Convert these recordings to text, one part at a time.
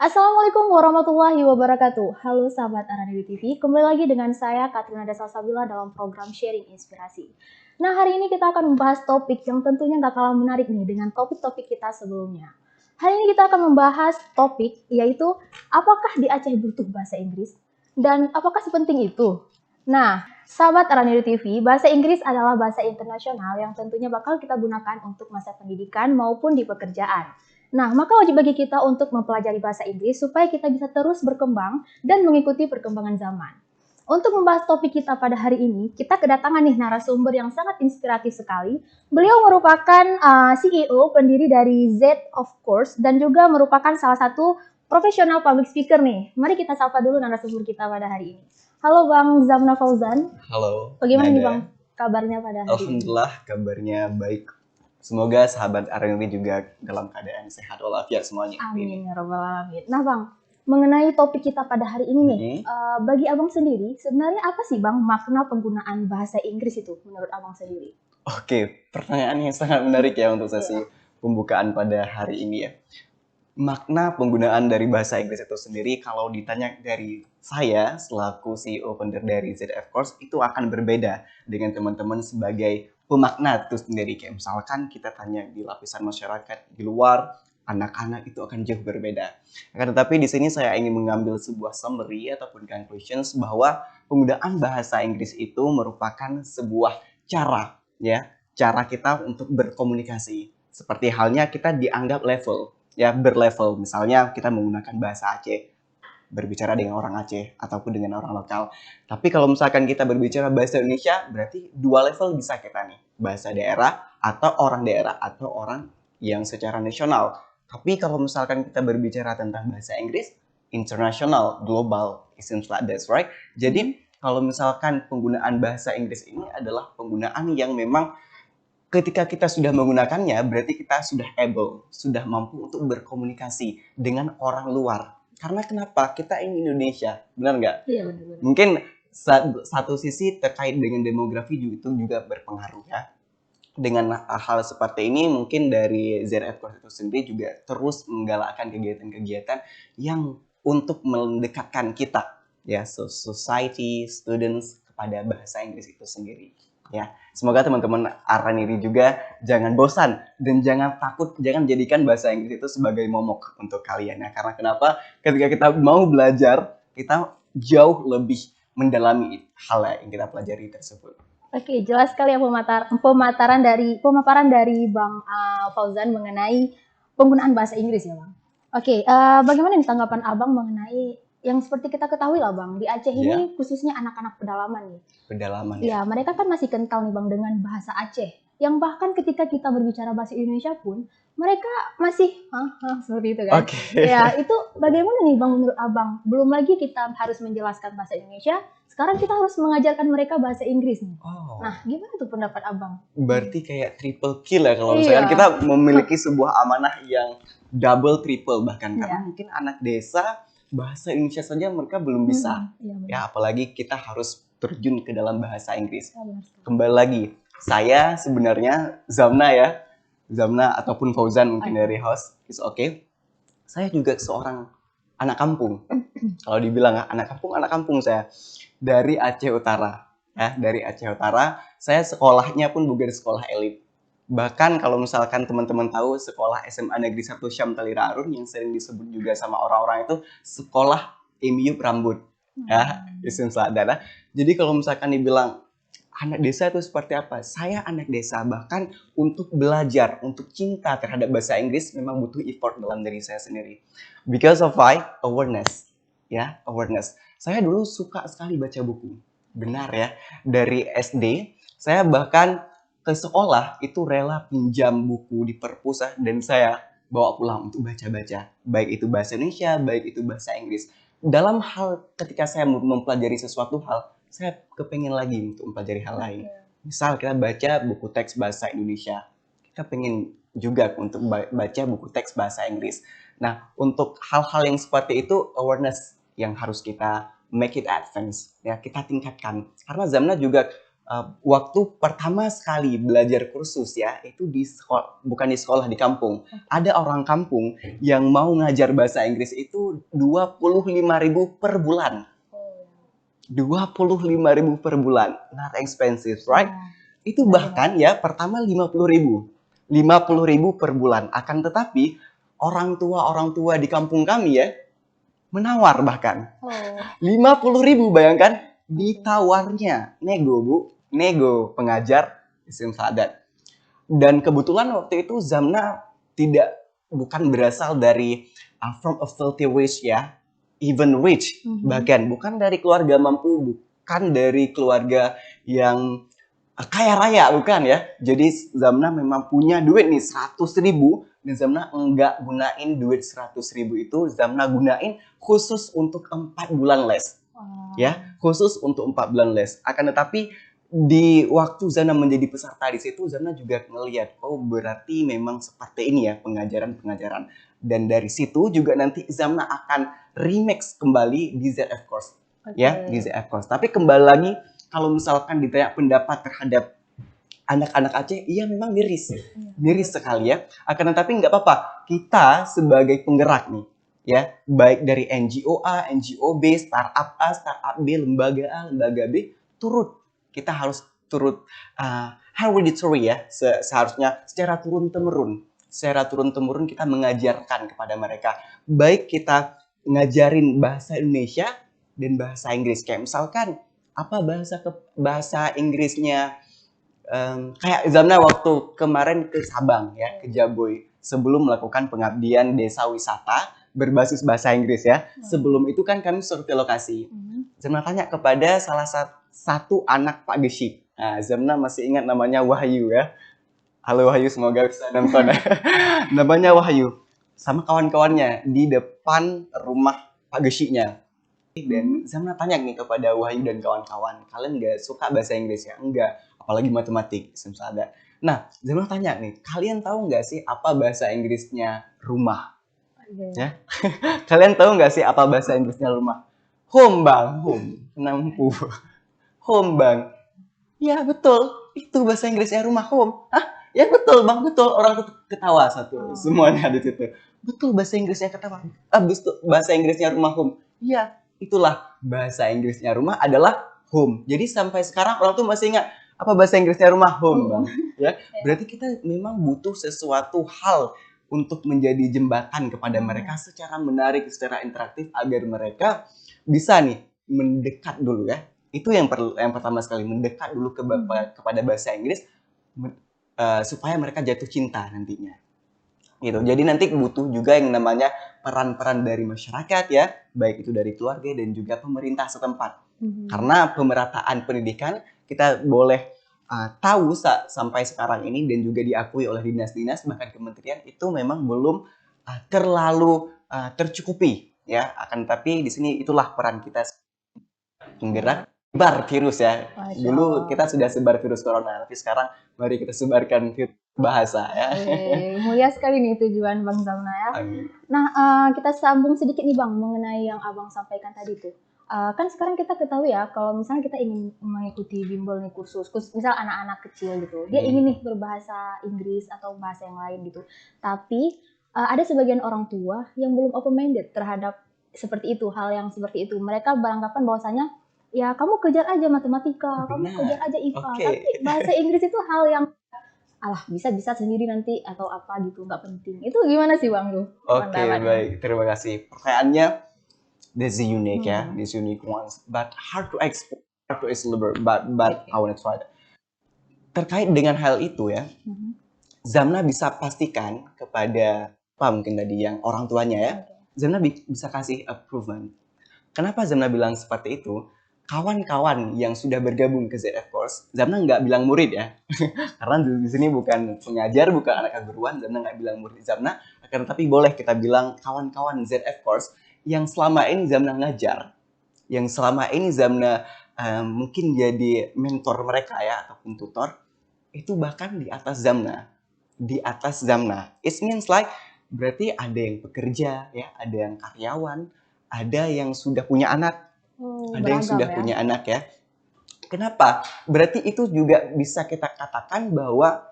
Assalamualaikum warahmatullahi wabarakatuh. Halo sahabat Aranidi TV, kembali lagi dengan saya Katrina Salsabila dalam program Sharing Inspirasi. Nah, hari ini kita akan membahas topik yang tentunya gak kalah menarik nih dengan topik-topik kita sebelumnya. Hari ini kita akan membahas topik yaitu apakah di Aceh butuh bahasa Inggris dan apakah sepenting itu? Nah, sahabat Aranidi TV, bahasa Inggris adalah bahasa internasional yang tentunya bakal kita gunakan untuk masa pendidikan maupun di pekerjaan. Nah, maka wajib bagi kita untuk mempelajari bahasa Inggris supaya kita bisa terus berkembang dan mengikuti perkembangan zaman. Untuk membahas topik kita pada hari ini, kita kedatangan nih narasumber yang sangat inspiratif sekali. Beliau merupakan CEO, pendiri dari Z of Course, dan juga merupakan salah satu profesional public speaker nih. Mari kita sapa dulu narasumber kita pada hari ini. Halo Bang Zamna Fauzan. Halo. Bagaimana nih Bang kabarnya pada hari ini? Alhamdulillah kabarnya baik. Semoga sahabat Aranidi juga dalam keadaan sehat walafiat semuanya. Amin ya rabbal alamin. Nah Bang, mengenai topik kita pada hari ini nih, bagi Abang sendiri, sebenarnya apa sih Bang makna penggunaan bahasa Inggris itu menurut Abang sendiri? Oke, pertanyaan yang sangat menarik ya untuk sesi pembukaan pada hari ini ya. Makna penggunaan dari bahasa Inggris itu sendiri kalau ditanya dari saya selaku CEO founder dari ZF Course itu akan berbeda dengan teman-teman sebagai pemakna itu sendiri. Kayak misalkan kita tanya di lapisan masyarakat di luar, anak-anak itu akan jauh berbeda. Akan tetapi di sini saya ingin mengambil sebuah summary ataupun conclusions bahwa penggunaan bahasa Inggris itu merupakan sebuah cara kita untuk berkomunikasi. Seperti halnya kita dianggap level, berlevel. Misalnya kita menggunakan bahasa Aceh, berbicara dengan orang Aceh ataupun dengan orang lokal. Tapi kalau misalkan kita berbicara bahasa Indonesia, berarti dua level bisa kita nih. Bahasa daerah atau orang yang secara nasional. Tapi kalau misalkan kita berbicara tentang bahasa Inggris, international, global, it seems like that's right. Jadi kalau misalkan penggunaan bahasa Inggris ini adalah penggunaan yang memang ketika kita sudah menggunakannya, berarti kita sudah mampu untuk berkomunikasi dengan orang luar. Karena kenapa? Kita ini Indonesia, benar nggak? Iya benar. Mungkin satu sisi terkait dengan demografi itu juga berpengaruh ya. Dengan hal seperti ini, mungkin dari ZF Course itu sendiri juga terus menggalakkan kegiatan-kegiatan yang untuk mendekatkan kita, ya, society, students kepada bahasa Inggris itu sendiri. Ya, semoga teman-teman Araniri juga jangan bosan dan jangan takut, jangan jadikan bahasa Inggris itu sebagai momok untuk kalian ya. Karena kenapa? Ketika kita mau belajar, kita jauh lebih mendalami hal yang kita pelajari tersebut. Oke, jelas sekali ya pemaparan dari Bang Fauzan mengenai penggunaan bahasa Inggris ya Bang. Oke, bagaimana nih tanggapan Abang mengenai yang seperti kita ketahui lah Bang, di Aceh ini khususnya anak-anak pedalaman nih. Pedalaman ya. Mereka kan masih kental nih Bang dengan bahasa Aceh. Yang bahkan ketika kita berbicara bahasa Indonesia pun, mereka masih seperti itu kan. Ya, itu bagaimana nih Bang menurut Abang? Belum lagi kita harus menjelaskan bahasa Indonesia, sekarang kita harus mengajarkan mereka bahasa Inggris nih. Nah, gimana tuh pendapat Abang? Berarti kayak triple kill ya kalau misalkan kita memiliki sebuah amanah yang double triple bahkan. Karena mungkin anak desa bahasa Indonesia saja mereka belum bisa. Ya, apalagi kita harus terjun ke dalam bahasa Inggris. Kembali lagi, saya sebenarnya Zamna ataupun Fauzan mungkin dari host, is okay. Saya juga seorang anak kampung. Kalau dibilang anak kampung saya dari Aceh Utara. Ya, dari Aceh Utara, saya sekolahnya pun bukan sekolah elit. Bahkan kalau misalkan teman-teman tahu sekolah SMA Negeri 1 Syam Talira Arun yang sering disebut juga sama orang-orang itu sekolah Imiup Rambut. Ya, isim sadara. Jadi kalau misalkan dibilang anak desa itu seperti apa? Saya anak desa, bahkan untuk belajar, untuk cinta terhadap bahasa Inggris memang butuh effort dalam diri saya sendiri. Because of why? Awareness. Ya, awareness. Saya dulu suka sekali baca buku. Benar ya. Dari SD, saya bahkan ke sekolah itu rela pinjam buku di perpus dan saya bawa pulang untuk baca-baca. Baik itu bahasa Indonesia, baik itu bahasa Inggris. Dalam hal ketika saya mempelajari sesuatu hal, saya kepengen lagi untuk mempelajari hal lain. Misal kita baca buku teks bahasa Indonesia, kita pengen juga untuk baca buku teks bahasa Inggris. Nah, untuk hal-hal yang seperti itu, awareness yang harus kita make it advance, ya kita tingkatkan. Karena Zamna juga waktu pertama sekali belajar kursus ya, itu di sekolah, bukan di sekolah, di kampung. Ada orang kampung yang mau ngajar bahasa Inggris itu 25.000 per bulan. 25.000 per bulan, not expensive, right? Itu bahkan ya pertama 50.000 per bulan. Akan tetapi orang tua di kampung kami ya menawar bahkan 50.000, bayangkan, ditawarnya nego Bu, nego pengajar Islam Sadat. Dan kebetulan waktu itu Zamna bukan berasal dari from a filthy rich ya, even rich, bahkan bukan dari keluarga mampu, bukan dari keluarga yang kaya raya, bukan ya. Jadi Zamna memang punya duit nih 100.000, dan Zamna enggak gunain duit 100.000 itu, Zamna gunain khusus untuk 4 bulan les. Ya, khusus untuk 4 bulan les. Akan tetapi di waktu Zamna menjadi peserta di situ, Zamna juga ngelihat, oh berarti memang seperti ini ya pengajaran-pengajaran. Dan dari situ juga nanti Zamna akan remix kembali di ZF Course. Ya, di ZF Course. Tapi kembali lagi, kalau misalkan ditanya pendapat terhadap anak-anak Aceh, iya memang miris sekali ya. Akan tetapi nggak apa-apa, kita sebagai penggerak nih, ya, baik dari NGO A, NGO B, startup A, startup B, lembaga A, lembaga B, kita harus turut hereditary ya, seharusnya secara turun-temurun kita mengajarkan kepada mereka, baik kita ngajarin bahasa Indonesia dan bahasa Inggris. Kayak misalkan apa bahasa Inggrisnya, kayak Zamna waktu kemarin ke Sabang ya, ke Jaboy, sebelum melakukan pengabdian desa wisata berbasis bahasa Inggris ya. Sebelum itu kan kami survei lokasi. Zamna tanya kepada salah satu anak Pak Gesyik. Nah, Zamna masih ingat namanya Wahyu ya. Halo Wahyu, semoga bisa nonton ya. Namanya Wahyu. Sama kawan-kawannya di depan rumah Pak Gesyiknya. Dan Zamna tanya nih kepada Wahyu dan kawan-kawan, kalian nggak suka bahasa Inggris ya? Enggak, apalagi matematik, ada. Nah, Zamna tanya nih, kalian tahu nggak sih apa bahasa Inggrisnya rumah? Ya? Kalian tahu nggak sih apa bahasa Inggrisnya rumah? Home bang, home, nampu. Home bang. Ya betul, itu bahasa Inggrisnya rumah, home. Hah? Ya betul bang, betul. Orang ketawa semuanya di situ. Betul, bahasa Inggrisnya ketawa. Bahasa Inggrisnya rumah, home. Iya, itulah bahasa Inggrisnya rumah adalah home. Jadi sampai sekarang orang tuh masih ingat apa bahasa Inggrisnya rumah, home bang. Ya, berarti kita memang butuh sesuatu hal untuk menjadi jembatan kepada mereka secara menarik, secara interaktif, agar mereka bisa nih mendekat dulu ya. Itu yang pertama sekali, mendekat dulu kepada bahasa Inggris, supaya mereka jatuh cinta nantinya. Gitu. Jadi nanti butuh juga yang namanya peran-peran dari masyarakat ya, baik itu dari keluarga dan juga pemerintah setempat. Karena pemerataan pendidikan kita boleh tahu sampai sekarang ini, dan juga diakui oleh dinas-dinas bahkan kementerian, itu memang belum terlalu tercukupi ya. Akan tapi di sini itulah peran kita penggerak sebar virus ya. Dulu kita sudah sebar virus corona, tapi sekarang mari kita sebarkan virus bahasa ya. Mulia sekali nih tujuan Bang Zamna ya. Nah, kita sambung sedikit nih Bang mengenai yang Abang sampaikan tadi tuh. Kan sekarang kita ketahui ya, kalau misalnya kita ingin mengikuti bimbel nih kursus misal anak-anak kecil gitu, dia ingin nih berbahasa Inggris atau bahasa yang lain gitu, tapi ada sebagian orang tua yang belum open minded terhadap seperti itu, hal yang seperti itu. Mereka beranggapan bahwasanya ya kamu kejar aja matematika, kamu kejar aja IPA, tapi bahasa Inggris itu hal yang bisa sendiri nanti atau apa gitu, nggak penting. Itu gimana sih Bang tuh? Oke, baik, terima kasih. Pertanyaannya this is unique ya, this unique ones, but hard to explain, but I wanna try that. Terkait dengan hal itu ya, Zamna bisa pastikan kepada mungkin tadi yang orang tuanya ya, Zamna bisa kasih approval. Kenapa Zamna bilang seperti itu? Kawan-kawan yang sudah bergabung ke ZF Course, Zamna nggak bilang murid ya, karena di sini bukan pengajar, bukan anak keguruan, Zamna nggak bilang murid Zamna, akan tapi boleh kita bilang kawan-kawan ZF Course yang selama ini Zamna ngajar, yang selama ini Zamna mungkin jadi mentor mereka ya, ataupun tutor, itu bahkan di atas Zamna. It means like, berarti ada yang pekerja ya, ada yang karyawan, ada yang sudah punya anak, punya anak ya. Kenapa? Berarti itu juga bisa kita katakan bahwa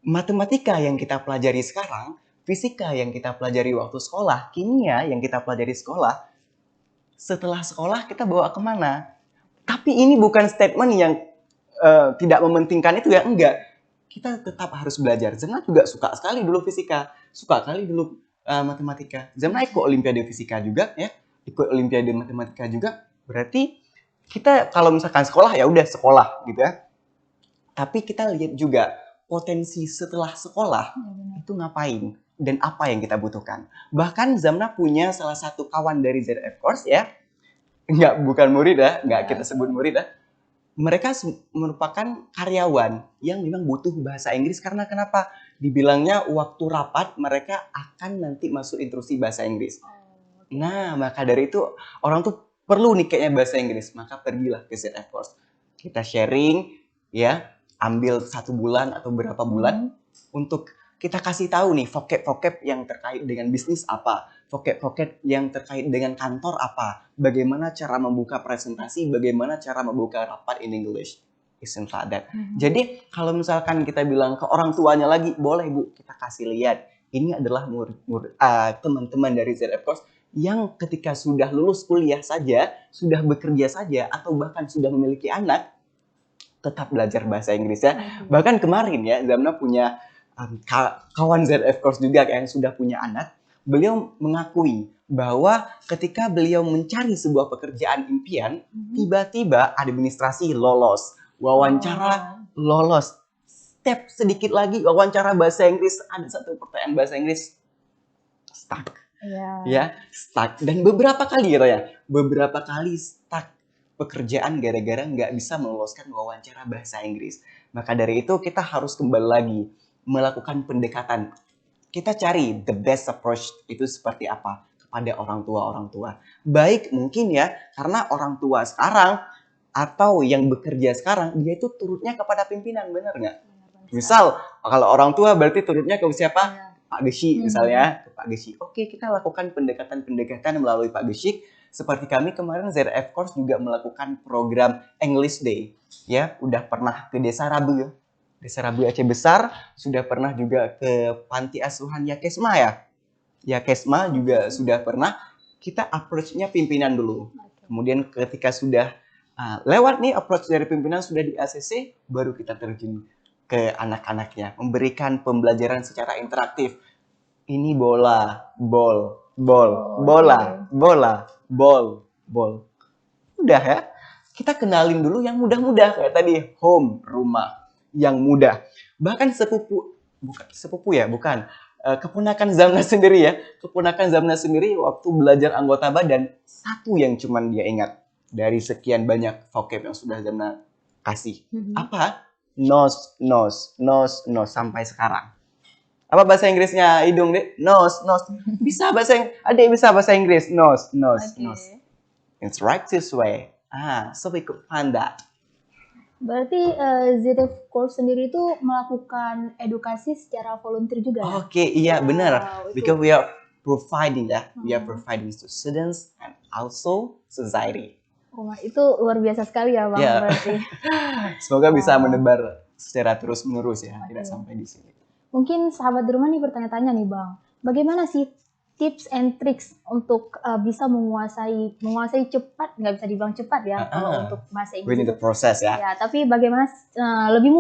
matematika yang kita pelajari sekarang, fisika yang kita pelajari waktu sekolah, kimia yang kita pelajari sekolah, setelah sekolah kita bawa kemana? Tapi ini bukan statement yang tidak mementingkan itu ya, enggak. Kita tetap harus belajar. Zemna juga suka sekali dulu fisika, suka sekali dulu matematika. Zemna ikut olimpiade fisika juga ya, ikut olimpiade matematika juga. Berarti kita kalau misalkan sekolah ya udah sekolah gitu ya. Tapi kita lihat juga potensi setelah sekolah itu ngapain dan apa yang kita butuhkan. Bahkan Zamna punya salah satu kawan dari ZF Course ya, bukan murid ya, nggak kita sebut murid ya. Mereka merupakan karyawan yang memang butuh bahasa Inggris karena kenapa? Dibilangnya waktu rapat mereka akan nanti masuk instruksi bahasa Inggris. Nah, maka dari itu orang tuh perlu nih kayaknya bahasa Inggris, maka pergilah ke ZF Course. Kita sharing ya, ambil 1 bulan atau berapa bulan untuk kita kasih tahu nih vocab-vocab yang terkait dengan bisnis apa, vocab-vocab yang terkait dengan kantor apa, bagaimana cara membuka presentasi, bagaimana cara membuka rapat in English. Isn't that. Jadi kalau misalkan kita bilang ke orang tuanya lagi, boleh Bu, kita kasih lihat. Ini adalah teman-teman dari ZF Course yang ketika sudah lulus kuliah saja, sudah bekerja saja, atau bahkan sudah memiliki anak, tetap belajar bahasa Inggris ya. Bahkan kemarin ya, Zamna punya kawan ZF Course juga yang sudah punya anak. Beliau mengakui bahwa ketika beliau mencari sebuah pekerjaan impian, tiba-tiba administrasi lolos, wawancara lolos. Step sedikit lagi wawancara bahasa Inggris, ada 1 pertanyaan bahasa Inggris, stuck. Ya, stuck. Dan beberapa kali gitu ya, beberapa kali stuck pekerjaan gara-gara nggak bisa meloloskan wawancara bahasa Inggris. Maka dari itu kita harus kembali lagi melakukan pendekatan. Kita cari the best approach itu seperti apa kepada orang tua. Baik mungkin ya, karena orang tua sekarang atau yang bekerja sekarang, dia itu turutnya kepada pimpinan, benar nggak? Misal, kalau orang tua berarti turutnya ke siapa? Pak Geshi misalnya, ke Pak Geshi. Oke, kita lakukan pendekatan melalui Pak Geshi. Seperti kami kemarin ZF Course juga melakukan program English Day. Ya, udah pernah ke Desa Rabu. Desa Rabu Aceh Besar, sudah pernah juga ke Panti Asuhan Yakesma ya. Yakesma juga sudah pernah. Kita approach-nya pimpinan dulu. Kemudian ketika sudah lewat nih approach dari pimpinan sudah di ACC, baru kita terjun ke anak-anaknya, memberikan pembelajaran secara interaktif. Ini bola, bol. Udah ya. Kita kenalin dulu yang mudah-mudah kayak tadi, home, rumah, yang mudah. Bahkan keponakan Zamna sendiri ya. Keponakan Zamna sendiri waktu belajar anggota badan, 1 yang cuman dia ingat dari sekian banyak vocab yang sudah Zamna kasih. Apa? Nose sampai sekarang. Apa bahasa Inggrisnya hidung, Dek? Nose. Bisa bahasa Inggris. Nose. It's right this way. So we could find that. Berarti ZF Course sendiri itu melakukan edukasi secara volunteer juga ya? Oke, iya benar. Because we are providing to students and also society. Itu luar biasa sekali ya Bang, berarti. Semoga bisa menebar secara terus-menerus ya, tidak sampai di sini. Mungkin sahabat di rumah nih bertanya-tanya nih Bang, bagaimana sih tips and tricks untuk bisa menguasai cepat, nggak bisa dibilang cepat ya kalau untuk bahasa Inggris. We need the process ya. Ya, tapi bagaimana lebih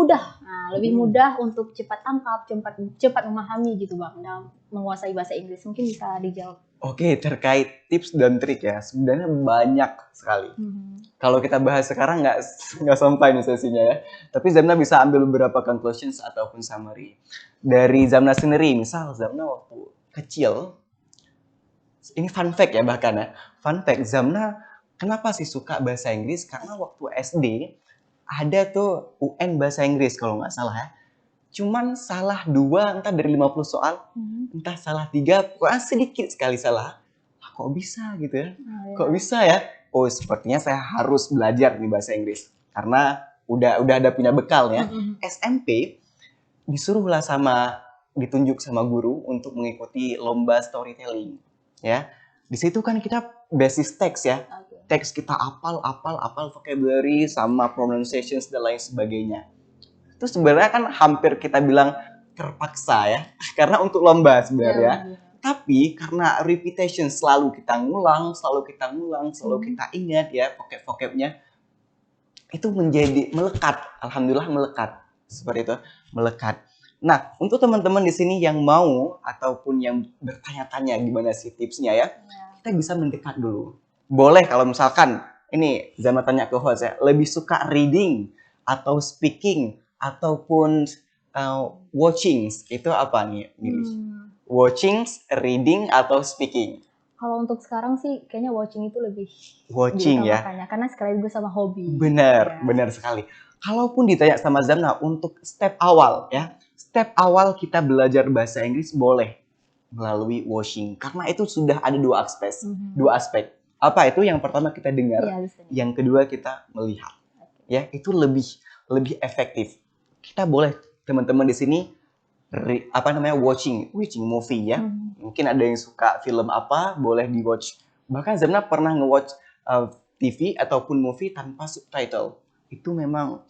mudah untuk cepat tangkap, cepat memahami gitu Bang dalam menguasai bahasa Inggris. Mungkin bisa dijawab. Oke, terkait tips dan trik ya, sebenarnya banyak sekali. Kalau kita bahas sekarang nggak sampai nih sesinya ya. Tapi Zamna bisa ambil beberapa conclusions ataupun summary. Dari Zamna sendiri, misal Zamna waktu kecil, ini fun fact ya bahkan ya. Fun fact, Zamna kenapa sih suka bahasa Inggris? Karena waktu SD ada tuh UN bahasa Inggris kalau nggak salah ya. Cuman salah 2 entah dari 50 soal, entah salah 3, sedikit sekali salah. Kok bisa gitu ya? Kok bisa ya? Oh, sepertinya saya harus belajar nih bahasa Inggris. Karena udah ada punya bekal ya. SMP disuruhlah ditunjuk sama guru untuk mengikuti lomba storytelling. Ya. Di situ kan kita basis teks ya. teks kita apal vocabulary sama pronunciations dan lain sebagainya. Itu sebenarnya kan hampir kita bilang terpaksa ya, karena untuk lomba sebenarnya. Tapi karena repetition selalu kita ngulang, selalu kita ingat ya vocab-vocabnya, itu menjadi melekat. Alhamdulillah melekat. Seperti itu, melekat. Nah, untuk teman-teman di sini yang mau ataupun yang bertanya-tanya gimana sih tipsnya ya, kita bisa mendekat dulu. Boleh kalau misalkan, ini Zama tanya ke host ya, lebih suka reading atau speaking ataupun watching, itu apa nih? Watching, reading, atau speaking? Kalau untuk sekarang sih kayaknya watching itu lebih watching ya. Karena sekaligus sama hobi. Benar sekali. Kalaupun ditanya sama Zamna untuk step awal ya, step awal kita belajar bahasa Inggris boleh melalui watching, karena itu sudah ada dua aspek. Apa itu? Yang pertama kita dengar, yang kedua kita melihat. Ya, itu lebih efektif. Kita boleh teman-teman di sini watching movie ya. Mungkin ada yang suka film apa, boleh di-watch. Bahkan Zamna pernah nge-watch TV ataupun movie tanpa subtitle. Itu memang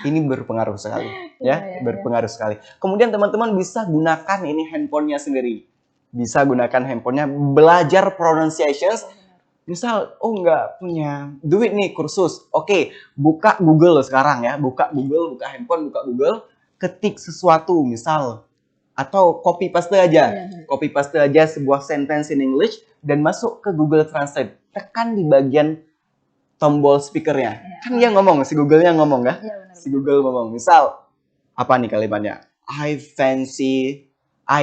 ini berpengaruh sekali ya, berpengaruh sekali. Kemudian teman-teman bisa gunakan ini handphonenya sendiri. Bisa gunakan handphonenya belajar pronunciations. Misal, nggak punya duit nih kursus. Oke, buka Google sekarang ya. Buka handphone, buka Google. Ketik sesuatu misal, atau copy paste aja sebuah sentence in English dan masuk ke Google Translate. Tekan di bagian tombol speakernya. Kan dia ngomong, si Google-nya ngomong ya. Si Google ngomong. Misal, apa nih kalimatnya? I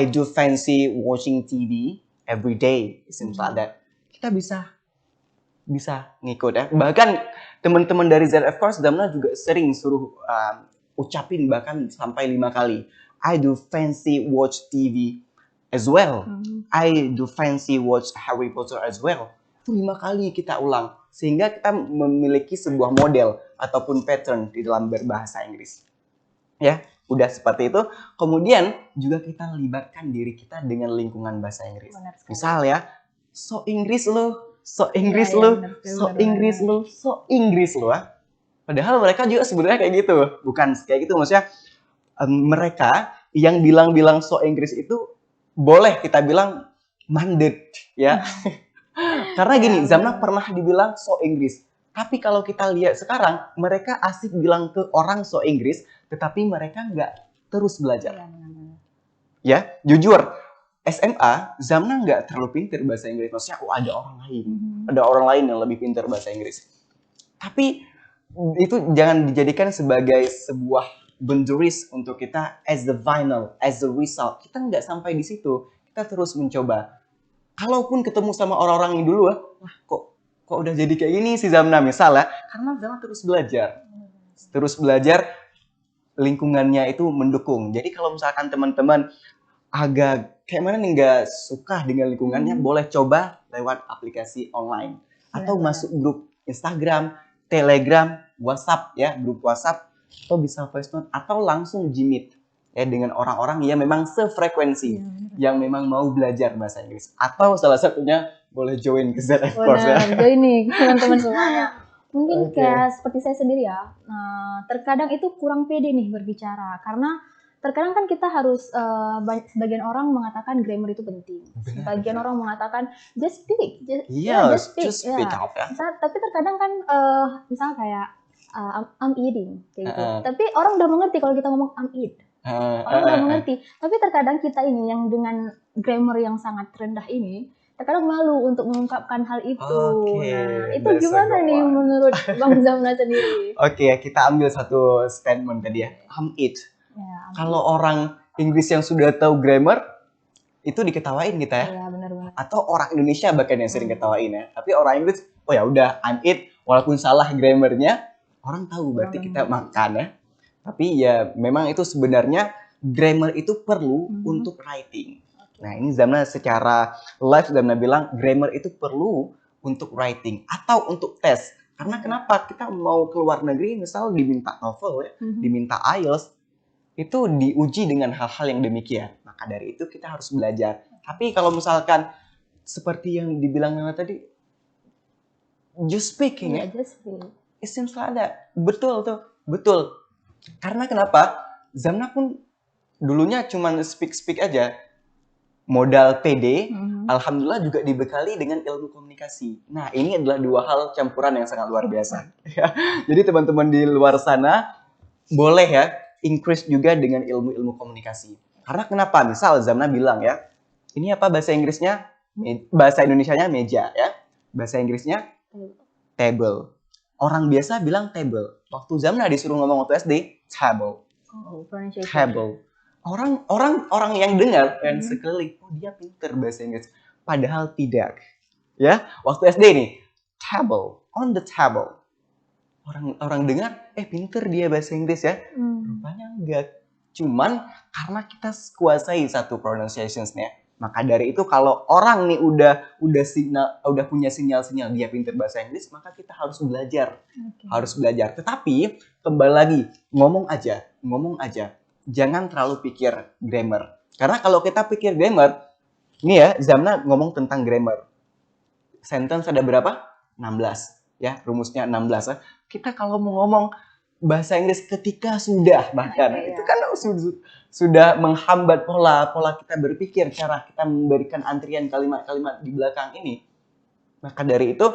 do fancy watching TV every day. Seems like that. Kita bisa ngikut ya. Bahkan teman-teman dari ZF Course Zamna juga sering suruh ucapin bahkan sampai 5 kali. I do fancy watch TV as well. I do fancy watch Harry Potter as well. Itu 5 kali kita ulang. Sehingga kita memiliki sebuah model ataupun pattern di dalam berbahasa Inggris. Ya, udah seperti itu. Kemudian juga kita libatkan diri kita dengan lingkungan bahasa Inggris. Misal ya, so Inggris lo. Padahal mereka juga sebenarnya kayak gitu. Bukan kayak gitu, maksudnya mereka yang bilang so Inggris itu boleh kita bilang manded ya. Karena gini, Zamna pernah dibilang so Inggris. Tapi kalau kita lihat sekarang, mereka asik bilang ke orang so Inggris, tetapi mereka nggak terus belajar. Ya, jujur, SMA, Zamna nggak terlalu pintar bahasa Inggris. Maksudnya, ada orang lain yang lebih pintar bahasa Inggris. Tapi itu jangan dijadikan sebagai sebuah boundaries untuk kita as the result. Kita nggak sampai di situ. Kita terus mencoba. Kalaupun ketemu sama orang-orang ini dulu, kok udah jadi kayak gini sih Zamna misalnya, karena Zamna terus belajar, lingkungannya itu mendukung. Jadi kalau misalkan teman-teman agak kayak mana nih nggak suka dengan lingkungannya, boleh coba lewat aplikasi online atau masuk grup Instagram, Telegram, WhatsApp ya, grup WhatsApp, atau bisa voice note atau langsung Gmeet ya dengan orang-orang yang memang sefrekuensi, yang memang mau belajar bahasa Inggris. Atau salah satunya boleh join ke ZF Course ya. Join nih teman-teman semuanya. Mungkin kayak seperti saya sendiri ya, terkadang itu kurang pede nih berbicara karena terkadang kan kita harus sebagian orang mengatakan grammar itu penting. Sebagian orang mengatakan just speak, just speak out ya. Tapi terkadang kan misalnya kayak I'm eating kayak gitu. Tapi orang udah mengerti kalau kita ngomong I'm eat. Orang udah mengerti. Tapi terkadang kita ini yang dengan grammar yang sangat rendah ini terkadang malu untuk mengungkapkan hal itu. Nah, itu gimana nih menurut Bang Zamna sendiri? Kita ambil satu statement tadi ya. I'm it. Kalau orang Inggris yang sudah tahu grammar, itu diketawain kita ya. Iya, benar-benar. Atau orang Indonesia bahkan yang sering ketawain ya. Tapi orang Inggris, ya udah I'm it. Walaupun salah grammarnya, orang tahu berarti kita makan ya. Tapi ya memang itu sebenarnya grammar itu perlu untuk writing. Nah ini Zamna secara live Zamna bilang grammar itu perlu untuk writing atau untuk tes. Karena kenapa? Kita mau keluar negeri misal diminta TOEFL ya, diminta IELTS, itu diuji dengan hal-hal yang demikian. Maka dari itu kita harus belajar. Tapi kalau misalkan seperti yang dibilang Nana tadi, just speaking ya. Just speak. It seems like that. Betul tuh, betul. Karena kenapa? Zamna pun dulunya cuma speak aja. Modal PD, alhamdulillah juga dibekali dengan ilmu komunikasi. Nah, ini adalah dua hal campuran yang sangat luar biasa. Jadi teman-teman di luar sana boleh ya increase juga dengan ilmu-ilmu komunikasi. Karena kenapa? Misal Zamna bilang ya, ini apa bahasa Inggrisnya? Bahasa Indonesianya meja ya. Bahasa Inggrisnya table. Orang biasa bilang table. Waktu Zamna disuruh ngomong waktu SD, table. Table. Orang yang dengar yang sekeliling, oh dia pinter bahasa Inggris, padahal tidak. Ya, waktu SD nih, table, on the table. Orang dengar, pinter dia bahasa Inggris ya. Rupanya enggak. Cuman karena kita kuasai satu pronunciationsnya, maka dari itu kalau orang nih udah punya sinyal-sinyal dia pinter bahasa Inggris, maka kita harus belajar. Harus belajar. Tetapi kembali lagi, ngomong aja. Jangan terlalu pikir grammar. Karena kalau kita pikir grammar, ini ya, Zamna ngomong tentang grammar. Sentence ada berapa? 16. Ya, rumusnya 16 ya. Kita kalau mau ngomong bahasa Inggris ketika sudah bahkan itu kan sudah menghambat pola kita berpikir, cara kita memberikan antrian kalimat-kalimat di belakang ini. Maka dari itu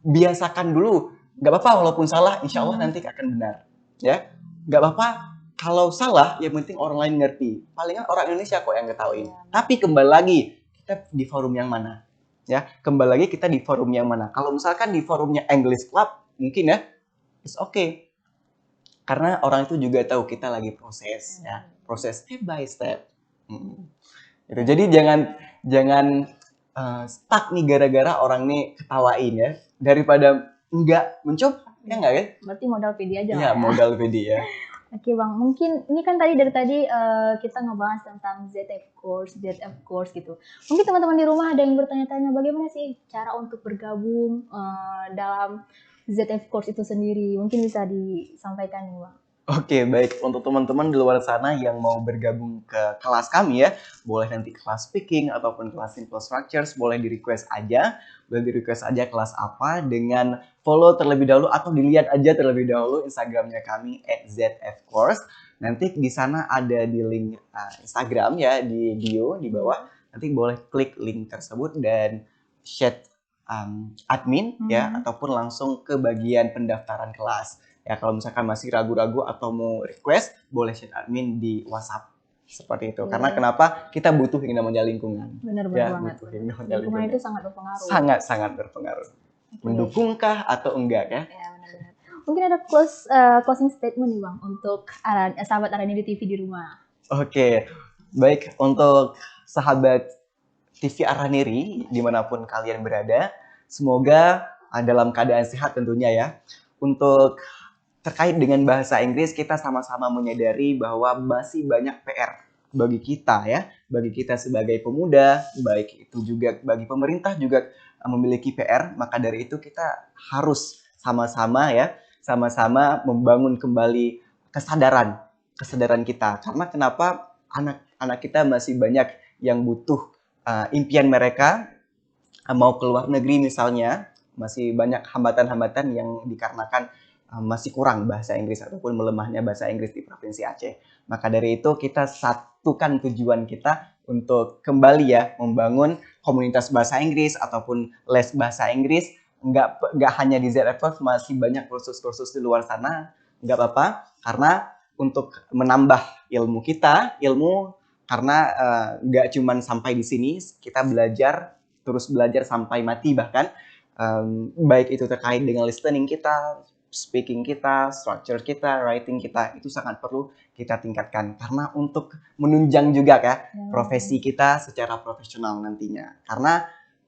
biasakan dulu. Gak apa-apa walaupun salah, insya Allah nanti akan benar. Ya, gak apa-apa kalau salah, yang penting orang lain ngerti. Palingan orang Indonesia kok yang ngetahuin. Tapi kembali lagi, kita di forum yang mana? Ya, kembali lagi kita di forum yang mana? Kalau misalkan di forumnya English Club, mungkin ya, it's okay. Karena orang itu juga tahu kita lagi proses, ya, proses step by step. Gitu. Jadi jangan stuck nih gara-gara orang nih ketawain ya, daripada enggak mencoba, ya enggak ya? Berarti modal PD aja. Iya, modal PD ya. Oke Bang, mungkin ini kan dari tadi kita ngebahas tentang ZF course gitu. Mungkin teman-teman di rumah ada yang bertanya-tanya bagaimana sih cara untuk bergabung dalam ZF course itu sendiri. Mungkin bisa disampaikan nih Bang. Oke, baik. Untuk teman-teman di luar sana yang mau bergabung ke kelas kami ya, boleh nanti kelas speaking ataupun kelas simple structures, boleh di-request aja. Boleh di-request aja kelas apa dengan follow terlebih dahulu atau dilihat aja terlebih dahulu Instagramnya kami @zfcourse. Nanti di sana ada di link Instagram ya, di bio di bawah. Nanti boleh klik link tersebut dan chat admin ya, ataupun langsung ke bagian pendaftaran kelas. Ya, kalau misalkan masih ragu-ragu atau mau request, boleh chat admin di WhatsApp. Seperti itu. Karena kenapa? Kita butuh yang namanya lingkungan. Benar banget. Lingkungan itu sangat berpengaruh. Sangat berpengaruh. Mendukungkah atau enggak ya? Ya, benar. Mungkin ada closing statement nih Bang untuk sahabat Araniri TV di rumah. Oke. Baik, untuk sahabat TV Araniri dimanapun kalian berada, semoga dalam keadaan sehat tentunya ya. Untuk terkait dengan bahasa Inggris, kita sama-sama menyadari bahwa masih banyak PR bagi kita ya, bagi kita sebagai pemuda, baik itu juga bagi pemerintah juga memiliki PR. Maka dari itu kita harus sama-sama membangun kembali kesadaran kita. Karena kenapa anak-anak kita masih banyak yang butuh impian mereka mau keluar negeri misalnya, masih banyak hambatan-hambatan yang dikarenakan masih kurang bahasa Inggris ataupun melemahnya bahasa Inggris di Provinsi Aceh. Maka dari itu kita satukan tujuan kita untuk kembali ya membangun komunitas bahasa Inggris ataupun les bahasa Inggris. Nggak hanya di ZF Course, masih banyak kursus-kursus di luar sana. Nggak apa-apa, karena untuk menambah ilmu karena nggak cuma sampai di sini, kita terus belajar sampai mati bahkan. Baik itu terkait dengan listening kita, speaking kita, structure kita, writing kita, itu sangat perlu kita tingkatkan. Karena untuk menunjang juga profesi kita secara profesional nantinya. Karena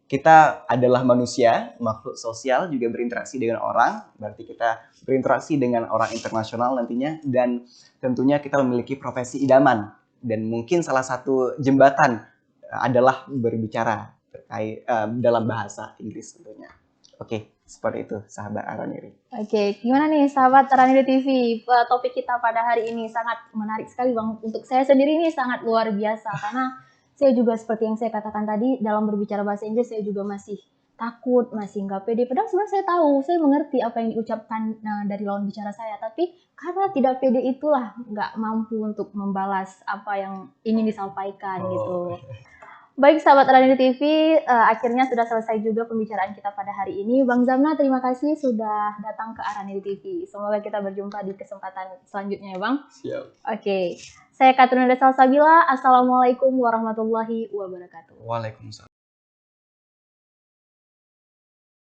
kita adalah manusia, makhluk sosial, juga berinteraksi dengan orang. Berarti kita berinteraksi dengan orang internasional nantinya. Dan tentunya kita memiliki profesi idaman. Dan mungkin salah satu jembatan adalah berbicara terkait dalam bahasa Inggris tentunya. Oke, seperti itu sahabat Araniri. Oke, gimana nih sahabat Araniri TV? Topik kita pada hari ini sangat menarik sekali Bang. Untuk saya sendiri ini sangat luar biasa karena saya juga seperti yang saya katakan tadi dalam berbicara bahasa Inggris saya juga masih takut, masih nggak pede. Padahal sebenarnya saya tahu, saya mengerti apa yang diucapkan dari lawan bicara saya, tapi karena tidak pede itulah nggak mampu untuk membalas apa yang ingin disampaikan gitu. Baik sahabat Aranidi TV, akhirnya sudah selesai juga pembicaraan kita pada hari ini. Bang Zamna, terima kasih sudah datang ke Aranidi TV. Semoga kita berjumpa di kesempatan selanjutnya ya Bang. Siap. Oke, saya Katrina Salsabila. Assalamualaikum warahmatullahi wabarakatuh. Waalaikumsalam.